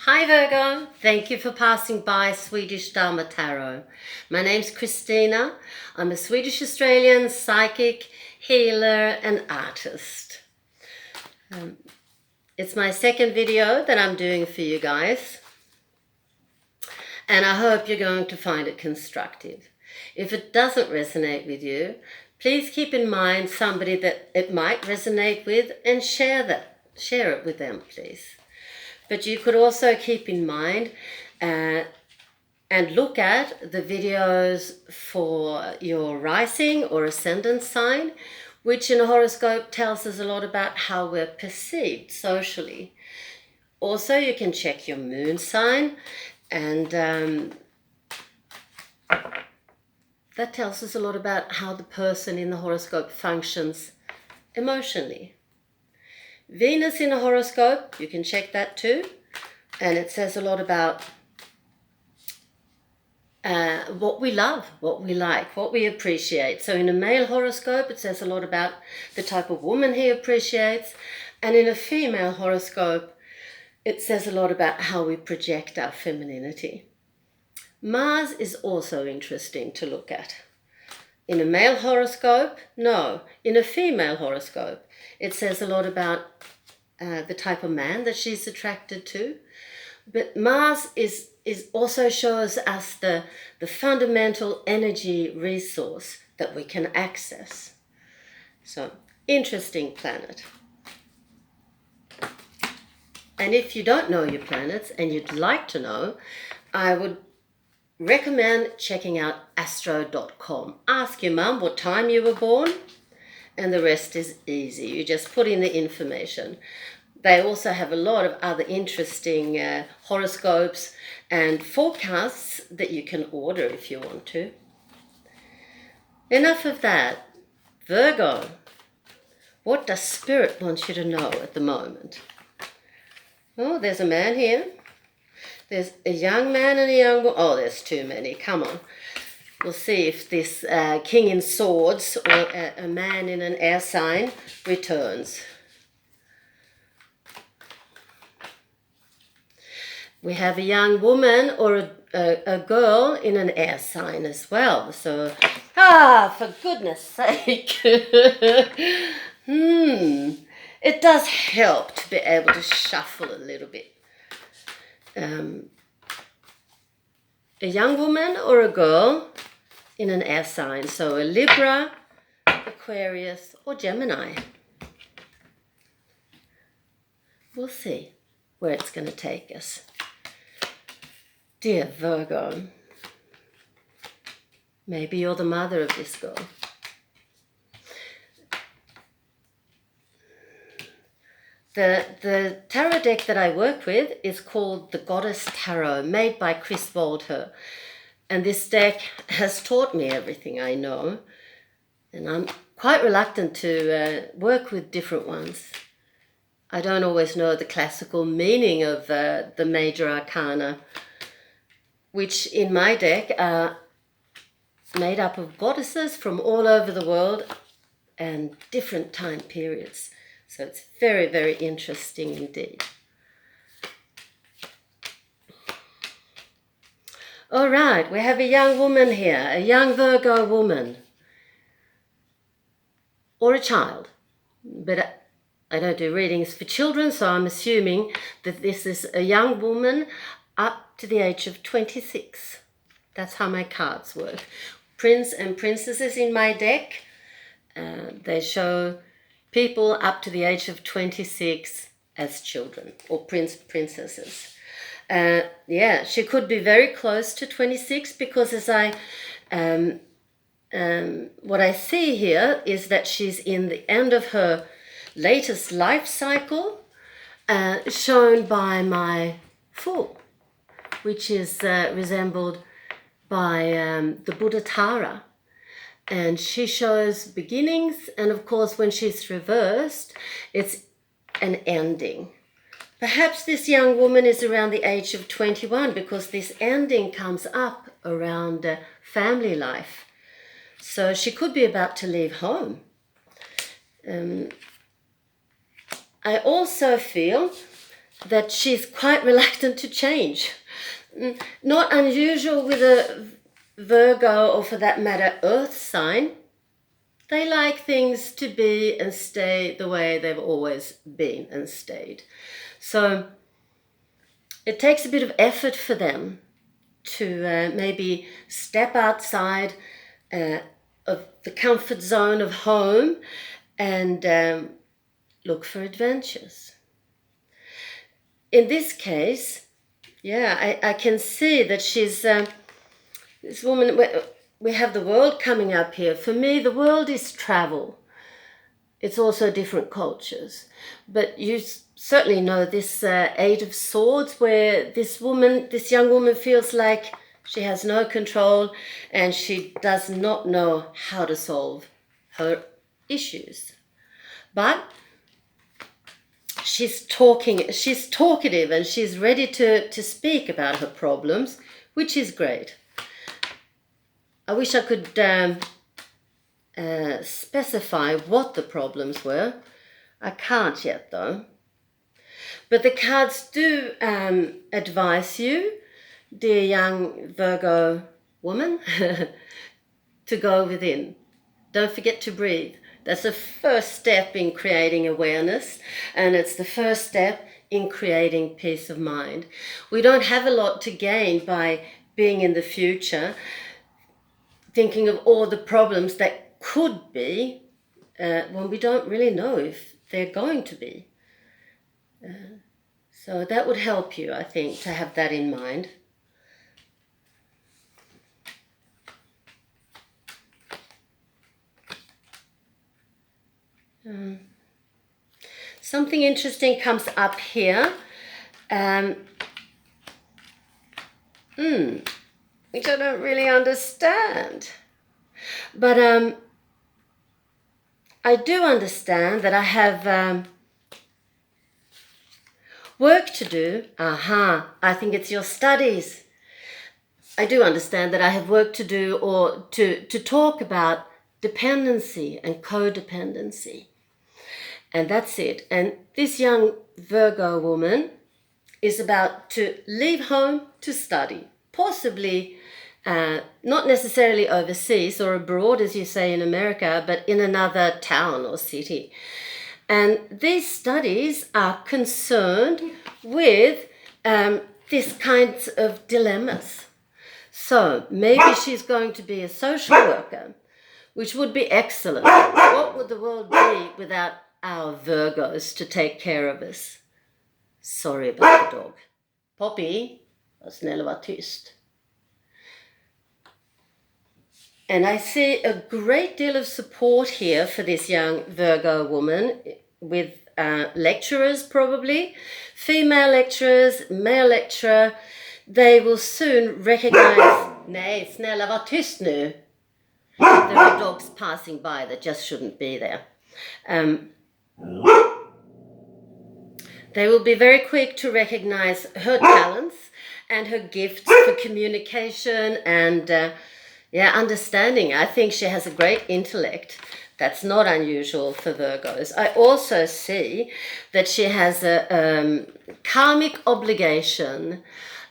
Hi Virgo, thank you for passing by Swedish Dharma Tarot. My name's Christina. I'm a Swedish-Australian psychic, healer and artist. It's my second video that I'm doing for you guys, and I hope you're going to find it constructive. If it doesn't resonate with you, please keep in mind somebody that it might resonate with and share it with them, please. But you could also keep in mind and look at the videos for your rising or ascendant sign, which in a horoscope tells us a lot about how we're perceived socially. Also, you can check your moon sign, and that tells us a lot about how the person in the horoscope functions emotionally. Venus in a horoscope, you can check that too, and it says a lot about what we love, what we like, what we appreciate. So in a male horoscope, it says a lot about the type of woman he appreciates, and in a female horoscope, it says a lot about how we project our femininity. Mars is also interesting to look at. In a male horoscope, no. In a female horoscope, it says a lot about the type of man that she's attracted to. But Mars is also shows us the fundamental energy resource that we can access. So, interesting planet. And if you don't know your planets and you'd like to know, I would recommend checking out astro.com. Ask your mum what time you were born, and the rest is easy. You just put in the information. They also have a lot of other interesting horoscopes and forecasts that you can order if you want to. Enough of that. Virgo, what does Spirit want you to know at the moment? Oh, there's a man here. There's a young man and a young woman. Oh, there's too many. Come on. We'll see if this King in Swords or a man in an air sign returns. We have a young woman or a girl in an air sign as well. So, for goodness sake. It does help to be able to shuffle a little bit. A young woman or a girl in an air sign. So a Libra, Aquarius or Gemini. We'll see where it's going to take us. Dear Virgo, maybe you're the mother of this girl. The tarot deck that I work with is called the Goddess Tarot, made by Chris Waldher. And this deck has taught me everything I know. And I'm quite reluctant to work with different ones. I don't always know the classical meaning of the major arcana, which in my deck are made up of goddesses from all over the world and different time periods. So it's very, very interesting indeed. All right, we have a young woman here, a young Virgo woman. Or a child. But I don't do readings for children, so I'm assuming that this is a young woman up to the age of 26. That's how my cards work. Prince and princesses in my deck, they show people up to the age of 26 as children, or princesses. She could be very close to 26 because as what I see here is that she's in the end of her latest life cycle, shown by my Fool, which is resembled by the Buddha Tara. And she shows beginnings, and of course when she's reversed, it's an ending. Perhaps this young woman is around the age of 21 because this ending comes up around family life. So she could be about to leave home. I also feel that she's quite reluctant to change. Not unusual with a Virgo, or for that matter, Earth sign. They like things to be and stay the way they've always been and stayed. So it takes a bit of effort for them to maybe step outside of the comfort zone of home and look for adventures. In this case, yeah, I can see that she's this woman. We have the world coming up here. For me, the world is travel. It's also different cultures. But you certainly know this Eight of Swords, where this young woman feels like she has no control and she does not know how to solve her issues. But she's talkative and she's ready to speak about her problems, which is great. I wish I could specify what the problems were. I can't yet though. But the cards do advise you, dear young Virgo woman, to go within. Don't forget to breathe. That's the first step in creating awareness, and it's the first step in creating peace of mind. We don't have a lot to gain by being in the future, thinking of all the problems that could be, when we don't really know if they're going to be. So that would help you, I think, to have that in mind. Something interesting comes up here, which I don't really understand. But I do understand that I have work to do. I think it's your studies. I do understand that I have work to do, or to talk about dependency and codependency. And that's it. And this young Virgo woman is about to leave home to study, possibly not necessarily overseas or abroad, as you say in America, but in another town or city. And these studies are concerned with this kinds of dilemmas. So maybe she's going to be a social worker, which would be excellent. What would the world be without our Virgos to take care of us? Sorry about the dog. Poppy, var snäll och var tyst. And I see a great deal of support here for this young Virgo woman, with lecturers probably, female lecturers, male lecturer. They will soon recognize, nej, snälla var tyst nu. There are dogs passing by that just shouldn't be there. They will be very quick to recognize her talents and her gifts for communication and understanding. I think she has a great intellect. That's not unusual for Virgos. I also see that she has a karmic obligation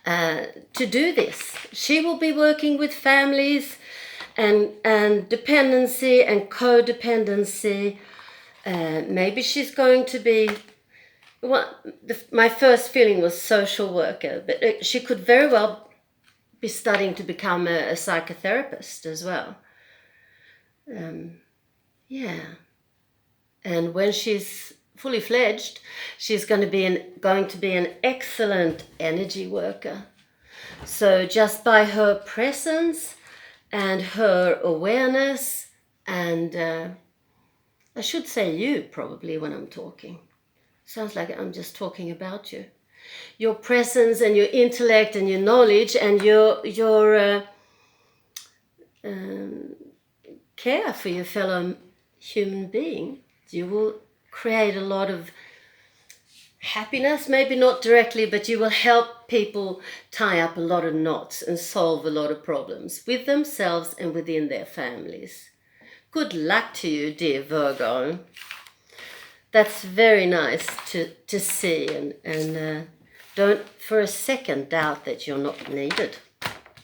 to do this. She will be working with families and dependency and codependency. Maybe she's going to be, my first feeling was social worker, but she could very well be studying to become a psychotherapist as well. And when she's fully fledged, she's going to be an excellent energy worker. So just by her presence and her awareness, and I should say you probably when I'm talking. Sounds like I'm just talking about you. Your presence and your intellect and your knowledge and your care for your fellow human being, you will create a lot of happiness, maybe not directly, but you will help people tie up a lot of knots and solve a lot of problems with themselves and within their families. Good luck to you, dear Virgo. That's very nice to see, and don't for a second doubt that you're not needed,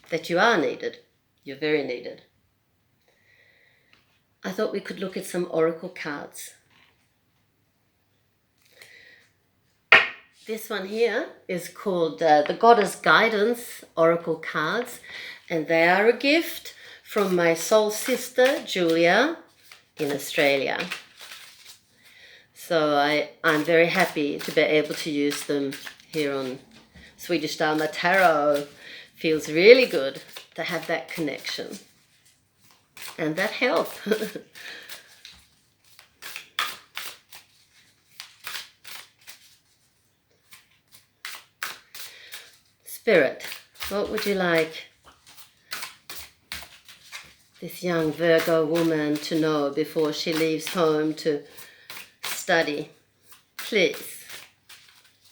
that you are needed. You're very needed. I thought we could look at some oracle cards. This one here is called the Goddess Guidance Oracle Cards, and they are a gift from my soul sister, Julia, in Australia. So I'm very happy to be able to use them here on Swedish Dharma Tarot. Feels really good to have that connection and that help. Spirit, what would you like this young Virgo woman to know before she leaves home to study? Please.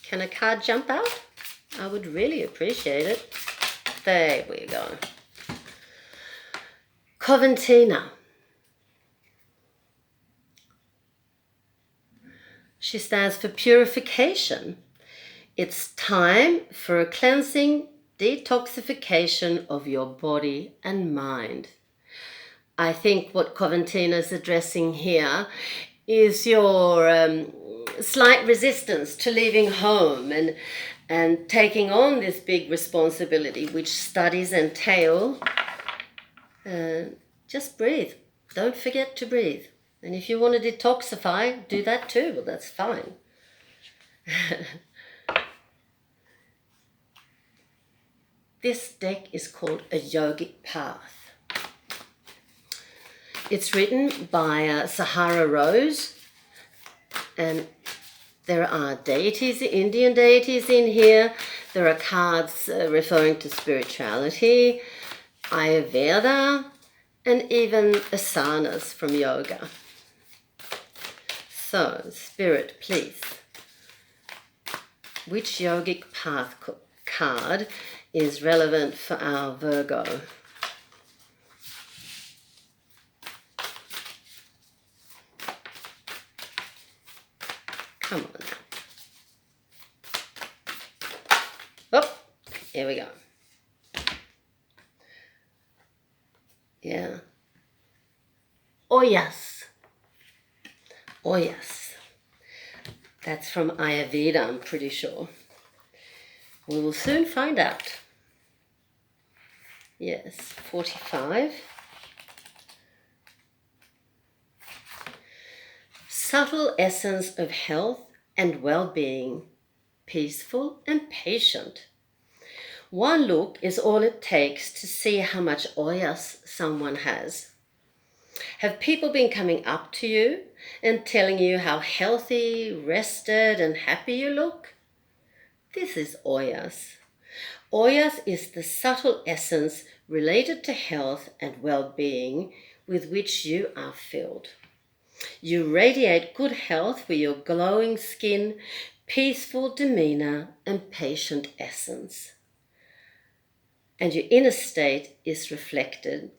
Can a card jump out? I would really appreciate it. There we go. Coventina. She stands for purification. It's time for a cleansing, detoxification of your body and mind. I think what Coventina is addressing here is your slight resistance to leaving home and taking on this big responsibility which studies entail. Just breathe. Don't forget to breathe. And if you want to detoxify, do that too. Well, that's fine. This deck is called a yogic path. It's written by Sahara Rose, and there are deities, Indian deities in here. There are cards referring to spirituality, Ayurveda, and even asanas from yoga. So, Spirit, please, which yogic path card is relevant for our Virgo? Come on now. Oh, here we go. Yeah. Oh yes. Oh yes. That's from Ayurveda, I'm pretty sure. We will soon find out. Yes, 45. Subtle essence of health and well-being, peaceful and patient. One look is all it takes to see how much oyas someone has. Have people been coming up to you and telling you how healthy, rested and happy you look? This is oyas. Oyas is the subtle essence related to health and well-being with which you are filled. You radiate good health with your glowing skin, peaceful demeanor, and patient essence. And your inner state is reflecting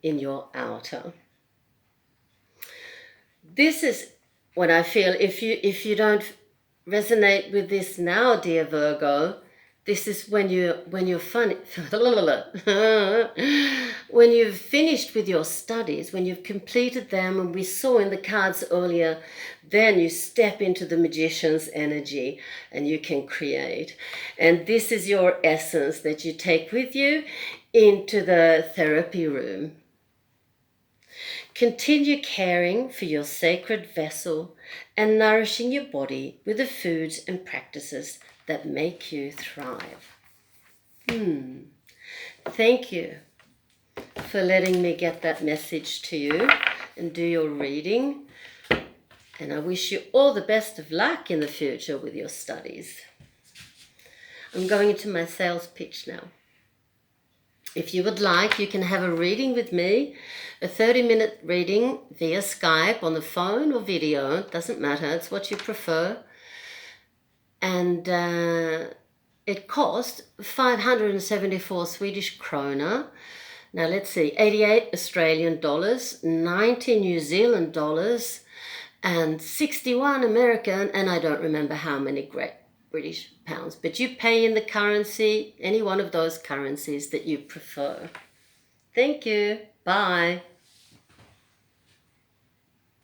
in your outer. This is what I feel. If you don't resonate with this now, dear Virgo, this is when you're when you've finished with your studies, when you've completed them, and we saw in the cards earlier, then you step into the magician's energy and you can create. And this is your essence that you take with you into the therapy room. Continue caring for your sacred vessel and nourishing your body with the foods and practices that make you thrive. Thank you for letting me get that message to you and do your reading. And I wish you all the best of luck in the future with your studies. I'm going into my sales pitch now. If you would like, you can have a reading with me, a 30-minute reading via Skype, on the phone or video. It doesn't matter, it's what you prefer. And it cost 574 Swedish krona. Now let's see, 88 Australian dollars, 90 New Zealand dollars, and 61 American, and I don't remember how many Great British pounds. But you pay in the currency, any one of those currencies that you prefer. Thank you. Bye.